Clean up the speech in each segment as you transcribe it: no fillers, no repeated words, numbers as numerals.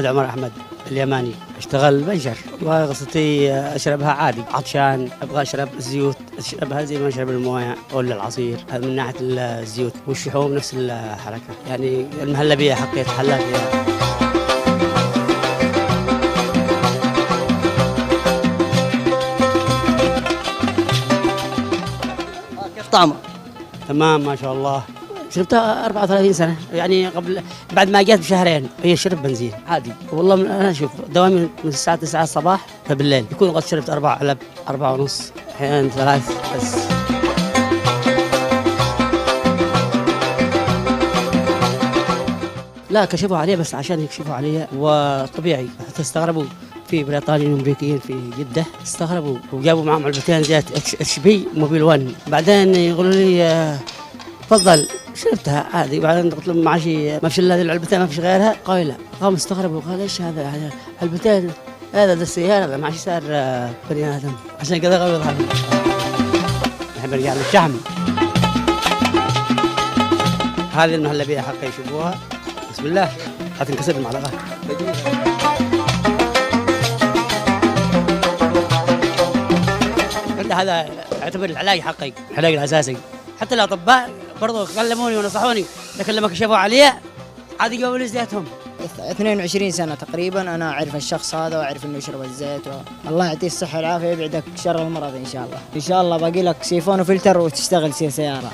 محمد عمر أحمد اليماني، أشتغل بنشر وقصتي أشربها عادي عطشان، أبغى أشرب الزيوت أشربها زي ما أشرب الموية ولا العصير، هذا من ناحية الزيوت. والشحوم نفس الحركة، يعني المهلبية حقيت حلا فيها. كيف طعمه؟ تمام ما شاء الله. شربتها 34 سنة، يعني قبل بعد ما جات بشهرين هي شرب بنزين عادي. والله أنا أشوف دوامي من الساعة 9 الصباح فبالليل يكون قد شربت 4 علب، 4 ونص، أحيانا 3 بس. لا كشفوا عليه بس عشان يكشفوا عليه وطبيعي، حتى استغربوا في بريطانيين وامريكيين في جده استغربوا وجابوا معهم علبتين زيت اتش بي موبيل 1. بعدين يقولوا لي تفضل، شربتها عادي. بعدين قلت لهم معشي ما فيش الا هذه العلبتين ما فيش غيرها؟ قالوا لا. قاموا استغربوا قال ايش هذا علبتين، هذا ده السيارة، هذا معشي صار بني ادم. عشان كذا قالوا يضحكوا. نحب نرجع للشحم. هذه المهلبية حقي يشوفوها. بسم الله حتنكسر المعلقة. هذا يعتبر العلاج حقي، العلاج الأساسي. حتى الأطباء برضو كلموني ونصحوني، لكن لما كشفوا عليه عاد جابوا لي زيتهم. 22 سنة تقريبا أنا أعرف الشخص هذا وأعرف إنه يشرب الزيت الله يعطيه الصحة والعافية، يبعدك شر المرض إن شاء الله. إن شاء الله باقي لك سيفون وفلتر وتشتغل سيارة.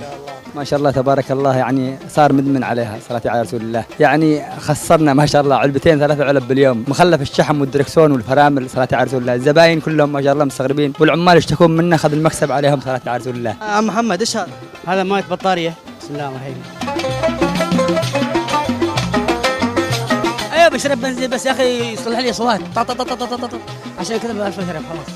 ما شاء الله تبارك الله، يعني صار مدمن عليها صلاة على رسول الله. يعني خسرنا ما شاء الله علبتين 3 علب باليوم، مخلف الشحم والدركسون والفرامل صلاة على رسول الله. الزباين كلهم ما شاء الله مستغربين، والعمال يشتكون منا، أخذ المكسب عليهم صلاة على رسول الله. محمد إيش هذا؟ هذا مويه بطارية. بسم الله الرحمن الرحيم. ايوه بشرب بنزين بس يا اخي يصلح لي اصوات عشان كذا بألف شرب خلاص.